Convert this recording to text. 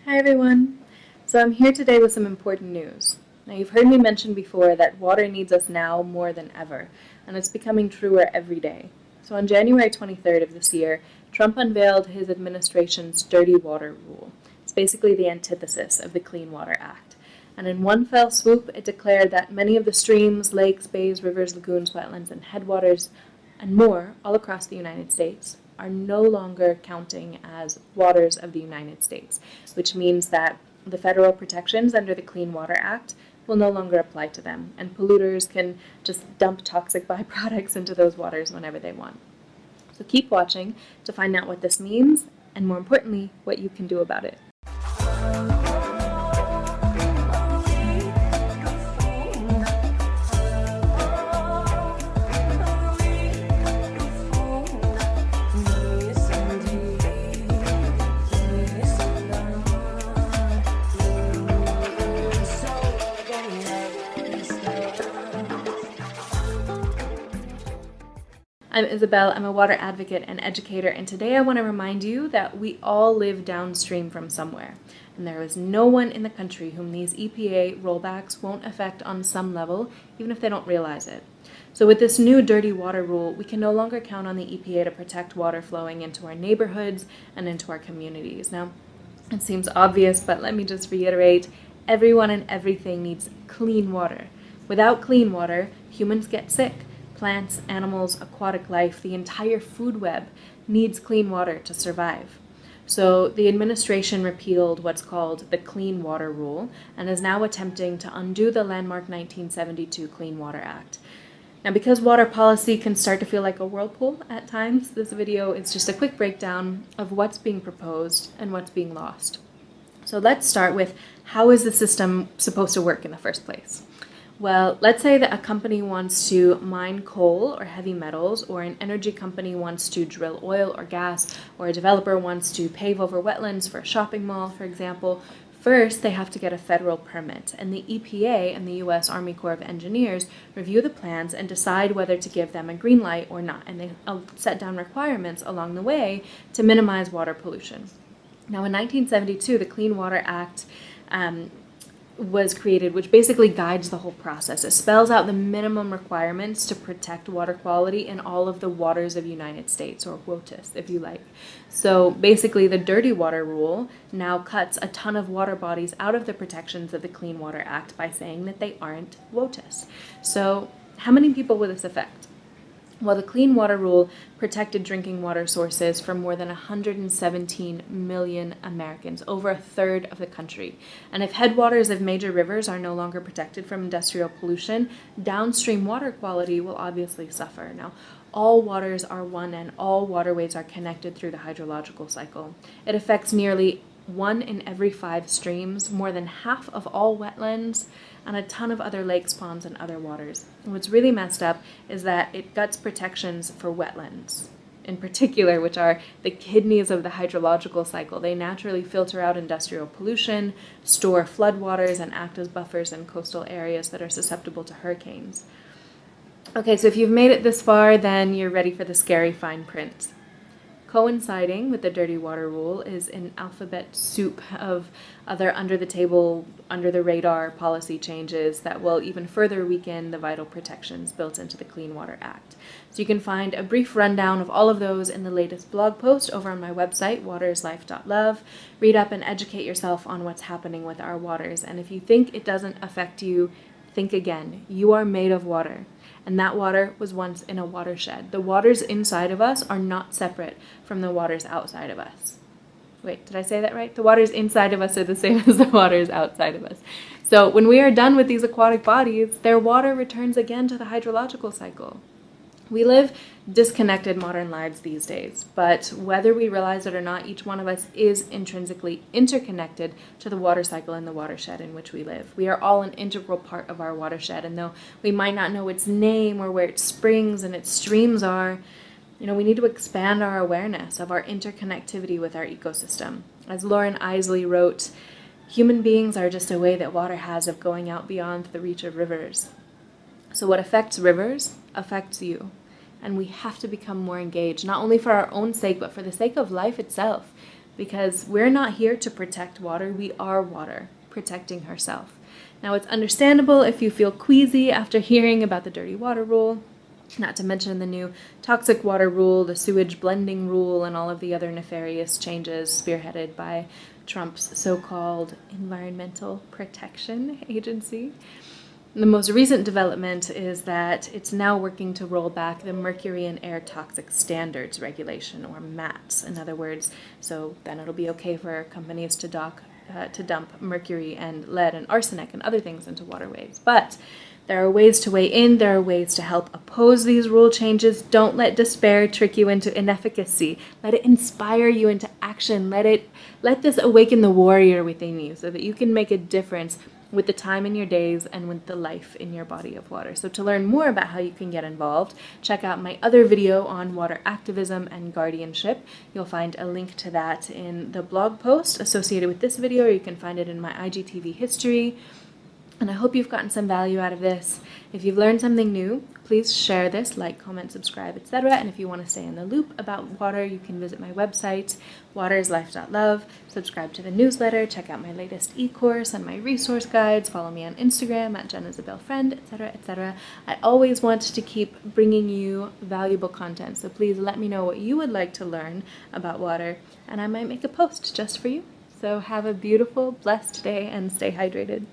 Hi everyone! So I'm here today with some important news. Now you've heard me mention before that water needs us now more than ever, and it's becoming truer every day. So on January 23rd of this year, Trump unveiled his administration's Dirty Water Rule. It's basically the antithesis of the Clean Water Act. And in one fell swoop, it declared that many of the streams, lakes, bays, rivers, lagoons, wetlands, and headwaters, and more, all across the United States, are no longer counting as waters of the United States, which means that the federal protections under the Clean Water Act will no longer apply to them, and polluters can just dump toxic byproducts into those waters whenever they want. So keep watching to find out what this means, and more importantly, what you can do about it. I'm Isabel, I'm a water advocate and educator, and today I want to remind you that we all live downstream from somewhere, and there is no one in the country whom these EPA rollbacks won't affect on some level, even if they don't realize it. So with this new dirty water rule, we can no longer count on the EPA to protect water flowing into our neighborhoods and into our communities. Now, it seems obvious, but let me just reiterate, everyone and everything needs clean water. Without clean water, humans get sick. Plants, animals, aquatic life, the entire food web needs clean water to survive. So the administration repealed what's called the Clean Water Rule and is now attempting to undo the landmark 1972 Clean Water Act. Now, because water policy can start to feel like a whirlpool at times, this video is just a quick breakdown of what's being proposed and what's being lost. So let's start with, how is the system supposed to work in the first place? Well, let's say that a company wants to mine coal or heavy metals, or an energy company wants to drill oil or gas, or a developer wants to pave over wetlands for a shopping mall, for example. First, they have to get a federal permit, and the EPA and the U.S. Army Corps of Engineers review the plans and decide whether to give them a green light or not, and they set down requirements along the way to minimize water pollution. Now, in 1972, the Clean Water Act was created, which basically guides the whole process. It spells out the minimum requirements to protect water quality in all of the waters of the United States, or WOTUS, if you like. So basically, the Dirty Water Rule now cuts a ton of water bodies out of the protections of the Clean Water Act by saying that they aren't WOTUS. So how many people will this affect? Well, the Clean Water Rule protected drinking water sources for more than 117 million Americans, over a third of the country. And if headwaters of major rivers are no longer protected from industrial pollution, downstream water quality will obviously suffer. Now, all waters are one, and all waterways are connected through the hydrological cycle. It affects nearly 1 in every 5 streams, more than half of all wetlands, and a ton of other lakes, ponds, and other waters. And what's really messed up is that it guts protections for wetlands, in particular, which are the kidneys of the hydrological cycle. They naturally filter out industrial pollution, store floodwaters, and act as buffers in coastal areas that are susceptible to hurricanes. Okay, so if you've made it this far, then you're ready for the scary fine print. Coinciding with the Dirty Water Rule is an alphabet soup of other under-the-table, under-the-radar policy changes that will even further weaken the vital protections built into the Clean Water Act. So you can find a brief rundown of all of those in the latest blog post over on my website, waterislife.love. Read up and educate yourself on what's happening with our waters. And if you think it doesn't affect you, think again. You are made of water. And that water was once in a watershed. The waters inside of us are not separate from the waters outside of us. Wait, did I say that right? The waters inside of us are the same as the waters outside of us. So when we are done with these aquatic bodies, their water returns again to the hydrological cycle. We live disconnected modern lives these days, but whether we realize it or not, each one of us is intrinsically interconnected to the water cycle and the watershed in which we live. We are all an integral part of our watershed, and though we might not know its name or where its springs and its streams are, we need to expand our awareness of our interconnectivity with our ecosystem. As Lauren Isley wrote, human beings are just a way that water has of going out beyond the reach of rivers. So what affects rivers affects you. And we have to become more engaged, not only for our own sake, but for the sake of life itself. because we're not here to protect water, we are water, protecting herself. Now, it's understandable if you feel queasy after hearing about the dirty water rule, not to mention the new toxic water rule, the sewage blending rule, and all of the other nefarious changes spearheaded by Trump's so-called Environmental Protection Agency. The most recent development is that it's now working to roll back the Mercury and Air Toxic Standards Regulation, or MATS, in other words. So then it'll be okay for companies to dump mercury and lead and arsenic and other things into waterways. But there are ways to weigh in, there are ways to help oppose these rule changes. Don't let despair trick you into inefficacy. Let it inspire you into action. Let this awaken the warrior within you so that you can make a difference with the time in your days and with the life in your body of water. So to learn more about how you can get involved, check out my other video on water activism and guardianship. You'll find a link to that in the blog post associated with this video, or you can find it in my IGTV history. And I hope you've gotten some value out of this. If you've learned something new, please share this, like, comment, subscribe, etc. And if you want to stay in the loop about water, you can visit my website, waterislife.love, subscribe to the newsletter, check out my latest e-course and my resource guides, follow me on Instagram at @JenIsabelFriend, etc., etc. I always want to keep bringing you valuable content, so please let me know what you would like to learn about water, and I might make a post just for you. So have a beautiful, blessed day and stay hydrated.